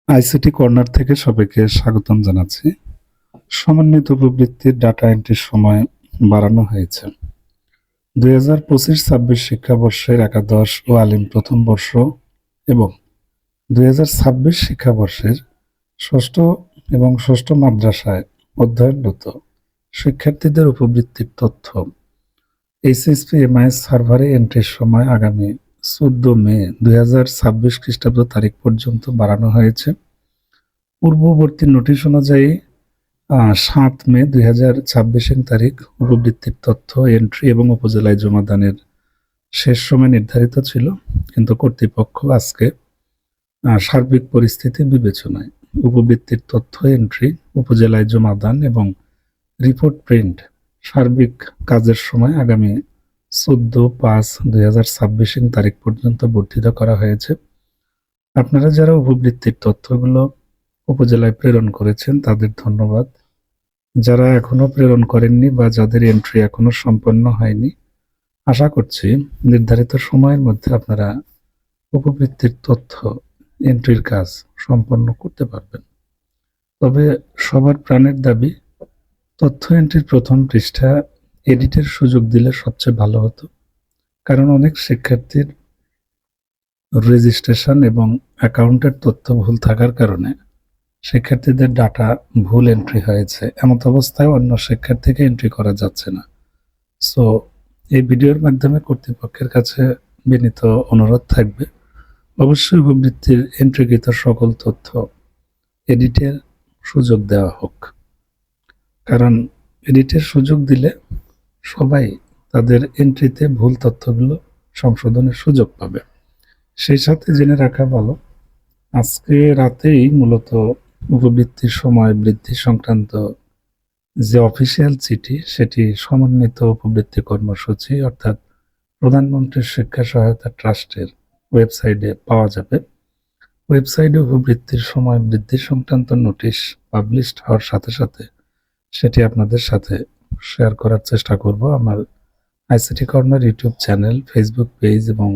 ICT corner থেকে সবাইকে স্বাগতম জানাচ্ছি। সমন্বিত উপবৃত্তির ডাটা এন্ট্রির সময় বাড়ানো হয়েছে। 2025-26 শিক্ষাবর্ষের একাদশ ও আলিম প্রথম বর্ষ এবং 2026 শিক্ষাবর্ষের ষষ্ঠ এবং ষষ্ঠ মাদ্রাসায় অধ্যয়নরত শিক্ষার্থীদের উপবৃত্তির তথ্য HSP-MIS সার্ভারে এন্ট্রির সময় আগামী 14 মে 2026 খ্রিস্টাব্দ তারিখ পর্যন্ত বাড়ানো হয়েছে। পূর্ববর্তী নোটিশ অনুযায়ী 7 মে 2026 তারিখ উপবৃত্তির তথ্য এন্ট্রি এবং উপজেলায় জমাদানের শেষ সময় নির্ধারিত ছিল, কিন্তু কর্তৃপক্ষ আজকে সার্বিক পরিস্থিতি বিবেচনায় উপবৃত্তির তথ্য এন্ট্রি, উপজেলায় জমাদান এবং রিপোর্ট প্রিন্ট সার্বিক কাজের সময় আগামী 14/5/2026 তারিখ পর্যন্ত বর্ধিত করা হয়েছে। আপনারা যারা উপবৃত্তির তথ্যগুলো উপজেলায় প্রেরণ করেছেন তাদের ধন্যবাদ। যারা এখনো প্রেরণ করেননি বা যাদের এন্ট্রি এখনো সম্পন্ন হয়নি, আশা করছি নির্ধারিত সময়ের মধ্যে আপনারা উপবৃত্তির তথ্য এন্ট্রির কাজ সম্পন্ন করতে পারবেন। তবে সবার প্রাণের দাবি, তথ্য এন্ট্রির প্রথম পৃষ্ঠা এডিটের সুযোগ দিলে সবচেয়ে ভালো হতো, কারণ অনেক শিক্ষার্থীর রেজিস্ট্রেশন এবং অ্যাকাউন্টের তথ্য ভুল থাকার কারণে শিক্ষার্থীদের ডাটা ভুল এন্ট্রি হয়েছে। এমত অবস্থায় অন্য শিক্ষার্থীকে এন্ট্রি করা যাচ্ছে না। সো এই ভিডিওর মাধ্যমে কর্তৃপক্ষের কাছে বিনীত অনুরোধ থাকবে, অবশ্যই উপবৃত্তির এন্ট্রিকৃত সকল তথ্য এডিটের সুযোগ দেওয়া হোক, কারণ এডিটের সুযোগ দিলে সবাই তাদের এন্ট্রিতে ভুল তথ্যগুলো সংশোধনের সুযোগ পাবে। সেই সাথে জেনে রাখা ভালো, আজকে রাতেই মূলত উপবৃত্তির সময় বৃদ্ধি সংক্রান্ত যে অফিসিয়াল চিঠি, সেটি সমন্বিত উপবৃত্তি কর্মসূচি অর্থাৎ প্রধানমন্ত্রীর শিক্ষা সহায়তা ট্রাস্টের ওয়েবসাইটে পাওয়া যাবে। ওয়েবসাইটে উপবৃত্তির সময় বৃদ্ধি সংক্রান্ত নোটিশ পাবলিশড হওয়ার সাথে সাথে সেটি আপনাদের সাথে শেয়ার করার চেষ্টা করব। আমার ICT corner YouTube channel, Facebook page এবং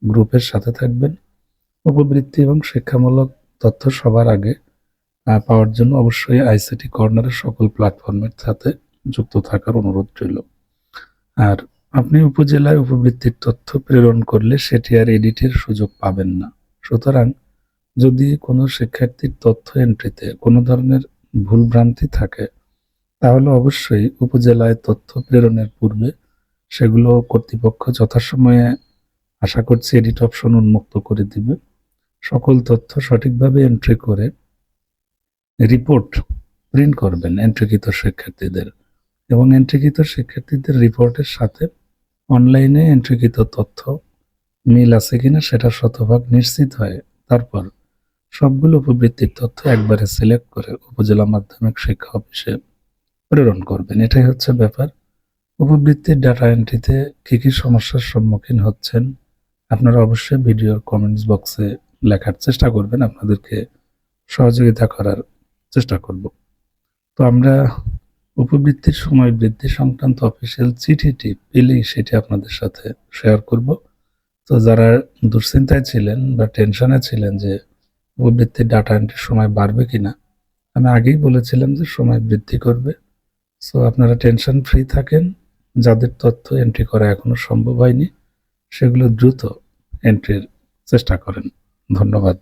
গ্রুপের সাথে থাকবেন। উপবৃত্তি এবং শিক্ষামূলক তথ্য সবার আগে পাওয়ার জন্য অবশ্যই আইসিটি কর্নারের সকল প্ল্যাটফর্মের সাথে যুক্ত থাকার অনুরোধ রইল। আর আপনি উপজেলায় উপবৃত্তির তথ্য প্রেরণ করলে সেটি আর এডিটের সুযোগ পাবেন না। সুতরাং যদি কোনো শিক্ষার্থীর তথ্য এন্ট্রিতে কোনো ধরনের ভুলভ্রান্তি থাকে, তাহলে অবশ্যই উপজেলায় তথ্য প্রেরণের পূর্বে সেগুলো কর্তৃপক্ষ যথাসময়ে আশা করছি এডিট অপশন উন্মুক্ত করে দিবে। সকল তথ্য সঠিকভাবে এন্ট্রি করে রিপোর্ট প্রিন্ট করবেন এন্ট্রিকৃত শিক্ষার্থীদের, এবং এন্ট্রিকৃত শিক্ষার্থীদের রিপোর্টের সাথে অনলাইনে এন্ট্রিকৃত তথ্য মিল আছে কিনা সেটা শতভাগ নিশ্চিত হয়ে তারপর সবগুলো উপবৃত্তির তথ্য একবারে সিলেক্ট করে উপজেলা মাধ্যমিক শিক্ষা অফিসে প্রেরণ করবেন। এটাই হচ্ছে ব্যাপার। উপবৃত্তির ডাটা এন্ট্রিতে কী কী সমস্যার সম্মুখীন হচ্ছেন আপনারা অবশ্যই ভিডিওর কমেন্টস বক্সে লেখার চেষ্টা করবেন, আপনাদেরকে সহযোগিতা করার চেষ্টা করব। তো আমরা উপবৃত্তির সময় বৃদ্ধি সংক্রান্ত অফিসিয়াল চিঠিটি পেলেই সেটি আপনাদের সাথে শেয়ার করব। তো যারা দুশ্চিন্তায় ছিলেন বা টেনশনে ছিলেন যে উপবৃত্তির ডাটা এন্ট্রির সময় বাড়বে কিনা, আমি আগেই বলেছিলাম যে সময় বৃদ্ধি করবে। সো আপনারা টেনশন ফ্রি থাকেন। যাদের তথ্য এন্ট্রি করা এখনো সম্ভব হয়নি সেগুলো দ্রুত এন্ট্রির চেষ্টা করেন। ধন্যবাদ।